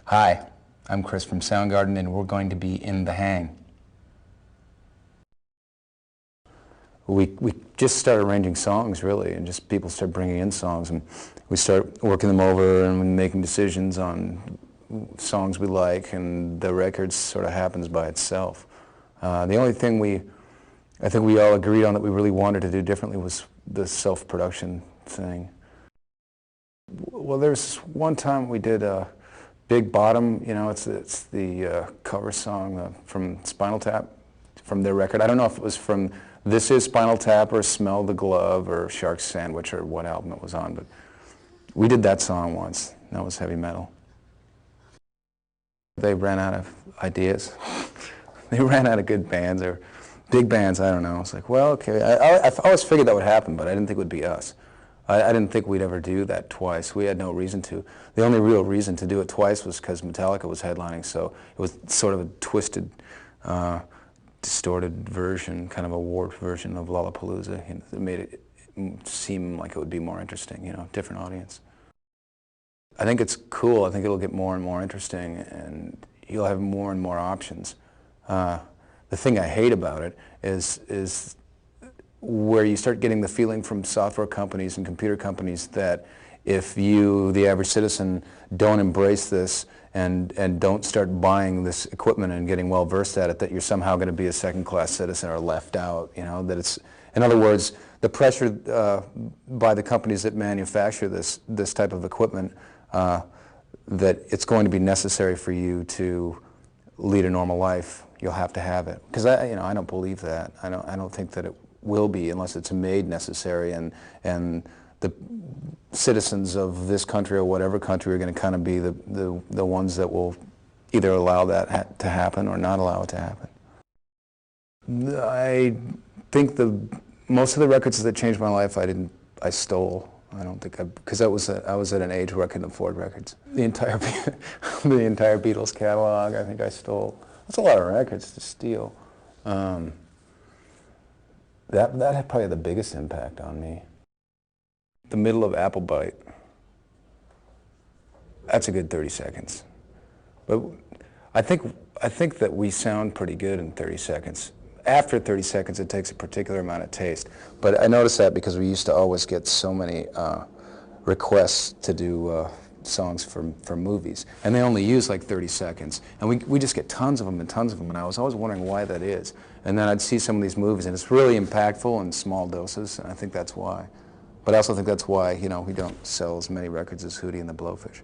Hi, I'm Chris from Soundgarden, and we're going to be in The Hang. We just started arranging songs, really, and just people start bringing in songs, and we start working them over and making decisions on songs we like, and the record sort of happens by itself. The only thing I think we all agreed on that we really wanted to do differently was the self-production thing. Well, there's one time we did Big Bottom, you know, it's the cover song from Spinal Tap, from their record. I don't know if it was from This Is Spinal Tap or Smell the Glove or Shark Sandwich or what album it was on, but we did that song once. That was heavy metal. They ran out of ideas. They ran out of good bands or big bands, I don't know. It's like, well, okay. I always figured that would happen, but I didn't think it would be us. I didn't think we'd ever do that twice. We had no reason to. The only real reason to do it twice was because Metallica was headlining, so it was sort of a twisted, distorted version, kind of a warped version of Lollapalooza. You know, it made it seem like it would be more interesting, you know, different audience. I think it's cool. I think it'll get more and more interesting, and you'll have more and more options. The thing I hate about it is where you start getting the feeling from software companies and computer companies that if you, the average citizen, don't embrace this and don't start buying this equipment and getting well versed at it, that you're somehow going to be a second-class citizen or left out. You know, that it's, in other words, the pressure by the companies that manufacture this type of equipment, that it's going to be necessary for you to lead a normal life. You'll have to have it, because I don't believe that. I don't think that it will be unless it's made necessary, and the citizens of this country or whatever country are going to kind of be the ones that will either allow that to happen or not allow it to happen. I think most of the records that changed my life I stole. I don't think because I was at an age where I couldn't afford records. The entire Beatles catalog, I think I stole. That's a lot of records to steal. That had probably the biggest impact on me. The middle of Applebite. That's a good 30 seconds. But I think that we sound pretty good in 30 seconds. After 30 seconds, it takes a particular amount of taste. But I noticed that because we used to always get so many requests to do songs for movies, and they only use like 30 seconds, and we just get tons of them, and I was always wondering why that is. And then I'd see some of these movies, and it's really impactful in small doses, and I think that's why. But I also think that's why, you know, we don't sell as many records as Hootie and the Blowfish.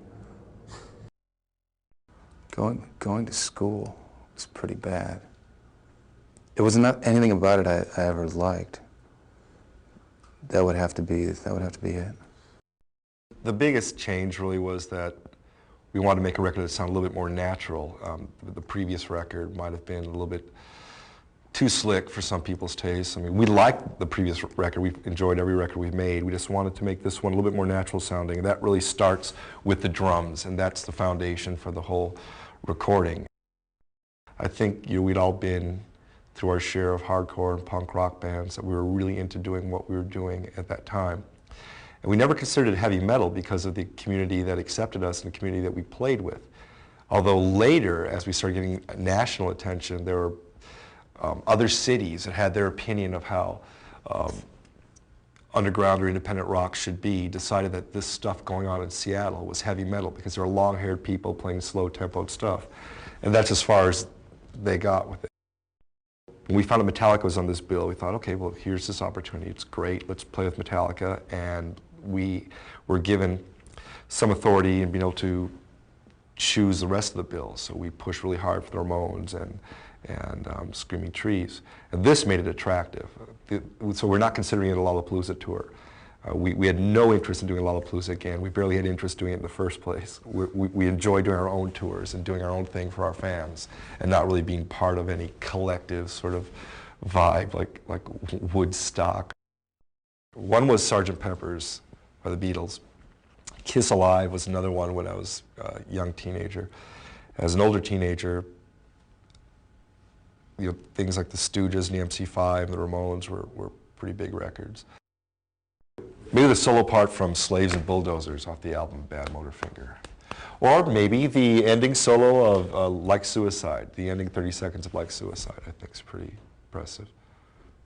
Going to school was pretty bad. It was not anything about it I ever liked. That would have to be it. The biggest change really was that we wanted to make a record that sounded a little bit more natural. The previous record might have been a little bit too slick for some people's tastes. I mean, we liked the previous record. We've enjoyed every record we've made. We just wanted to make this one a little bit more natural sounding. And that really starts with the drums, and that's the foundation for the whole recording. I think we'd all been through our share of hardcore and punk rock bands that we were really into doing what we were doing at that time. And we never considered it heavy metal because of the community that accepted us and the community that we played with. Although later, as we started getting national attention, there were other cities that had their opinion of how underground or independent rock should be, decided that this stuff going on in Seattle was heavy metal because there were long-haired people playing slow-tempoed stuff. And that's as far as they got with it. When we found out Metallica was on this bill, we thought, okay, well, here's this opportunity. It's great. Let's play with Metallica. And we were given some authority in being able to choose the rest of the bill. So we pushed really hard for the Ramones and Screaming Trees. And this made it attractive. So we're not considering it a Lollapalooza tour. We had no interest in doing Lollapalooza again. We barely had interest doing it in the first place. We enjoy doing our own tours and doing our own thing for our fans and not really being part of any collective sort of vibe like Woodstock. One was Sgt. Pepper's by the Beatles. Kiss Alive was another one when I was a young teenager. As an older teenager, things like the Stooges and the MC5 and the Ramones were pretty big records. Maybe the solo part from Slaves and Bulldozers off the album Bad Motor Finger. Or maybe the ending solo of Like Suicide, the ending 30 seconds of Like Suicide, I think is pretty impressive,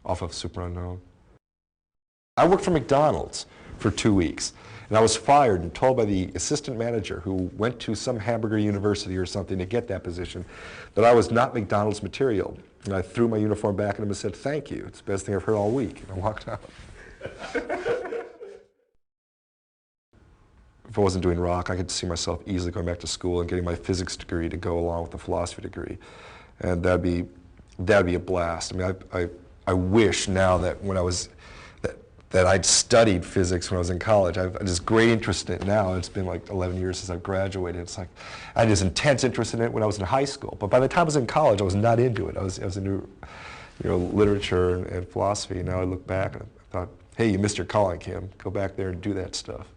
off of Super Unknown. I worked for McDonald's for 2 weeks, and I was fired and told by the assistant manager who went to some hamburger university or something to get that position that I was not McDonald's material. And I threw my uniform back at him and said, "Thank you, it's the best thing I've heard all week," and I walked out. If I wasn't doing rock, I could see myself easily going back to school and getting my physics degree to go along with the philosophy degree. And that'd be a blast. I mean, I wish now that when I was, that I'd studied physics when I was in college. I've this great interest in it now. It's been like 11 years since I've graduated. It's like, I had this intense interest in it when I was in high school. But by the time I was in college, I was not into it. I was into, literature and philosophy. And now I look back and I thought, hey, you missed your calling, Kim. Go back there and do that stuff.